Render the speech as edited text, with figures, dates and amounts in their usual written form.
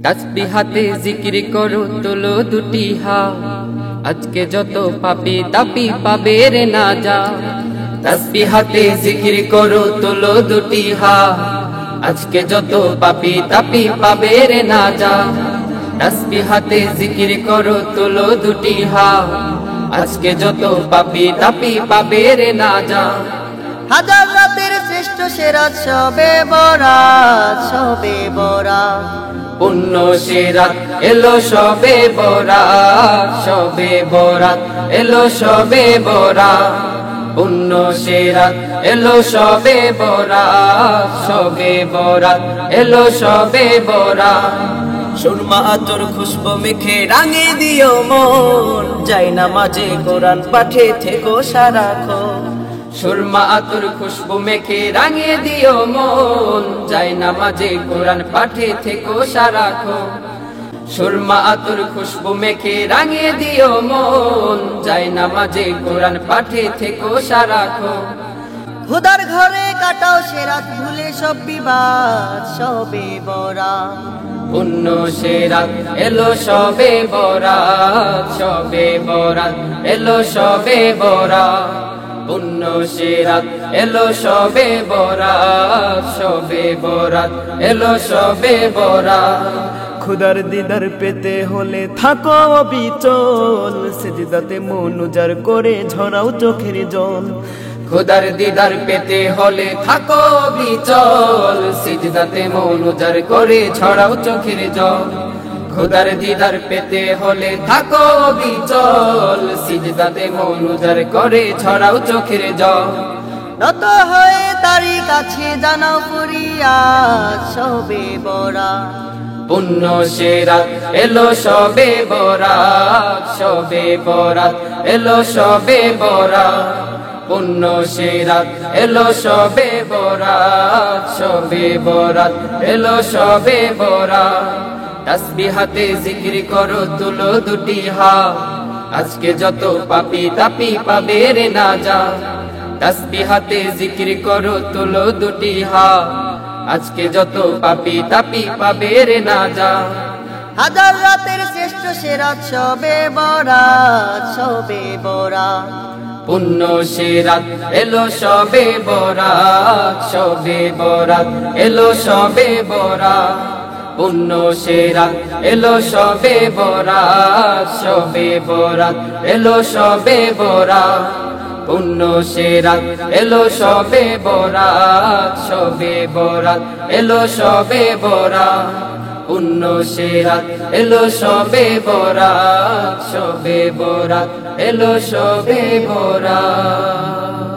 তাসবিহ হাতে জিকির করো তোলো দুটি হাত, আজকে যত পাপী তাপী পাবে রে নাজাত। তাসবিহ হাতে জিকির করো তোলো দুটি হাত, আজকে যত পাপী তাপী পাবে রে নাজাত। তাসবিহ হাতে জিকির করো তোলো দুটি হাত, আজকে যত পাপী তাপী পাবে রে নাজাত। হাজার রাতের শ্রেষ্ঠ সেরাত সবে বরাত, সবে বরাত। পুণ্য সেরাত এলো সবে বরাত, সবে বরাত এলো সবে বরাত। পুণ্য সেরাত এলো সবে বরাত, সবে বরাত এলো সবে বরাত। সুরমা আতর খুশবু মেখে রাঙে দিও মন, যাই নামাজে কোরআন পাঠে থেকো সারাক্ষণ। সুরমা আতর খুশবু মেখে রাঙিয়ে দিও মন, যাই নামাজে কোরআন পাঠে থেকো সারাক্ষণ। সুরমা আতর খুশবু মেখে রাঙিয়ে দিও মন, যাই নামাজে কোরআন পাঠে থেকো সারাক্ষণ। খোদার ঘরে কাটাও সেরাত ভুলে সব বিবাদ, সবে বরাত। পুণ্য সেরাত এলো সবে বরাত, সবে বরাত এলো সবে বরাত। পুণ্য সেরাত এলো সবে বরাত, সবে বরাত এলো সবে বরাত। খুদার দিদার পেতে হলে থাকো অবিচল, সেজদাতে মন উজাড় করে ঝরাও চোখের জল। খুদার দিদার পেতে হলে থাকো বিচল, সিজদাতে মন উজাড় করে ছড়াও চোখের জল। খুদার দিদার পেতে হলে থাকো বিচল, সিজদাতে মন উজাড় করে ছড়াও চোখের জল। নত হয়ে তারি কাছে জানাও ফরিয়াদ, সবে বরাত। পুণ্য সেরাত এলো সবে বরাত, সবে বরাত এলো সবে বরাত। পুণ্য সেরাত এলো সবে বরাত, সবে বরাত এলো সবে বরাত। তাসবিহ হাতে জিকির করো তুলো দুটি হাত, আজকে যত পাপী তাপী পাবে রে নাজাত। তাসবিহ হাতে জিকির করো তুলো দুটি হাত, আজকে যত পাপী তাপী পাবে রে নাজাত। হাজার রাতের শ্রেষ্ঠ সেরাত সবে বরাত, সবে বরাত। পুণ্য সেরাত এলো সবে বরাত, সবে বরাত এলো সবে বরাত। পুণ্য সেরাত এলো সবে বরাত, সবে বরাত এলো সবে বরাত। পুণ্য সেরাত এলো সবে বরাত, সবে বরাত এলো সবে বরাত। পুণ্য সেরাত এলো সবে বরাত, সবে বরাত এলো সবে বরাত।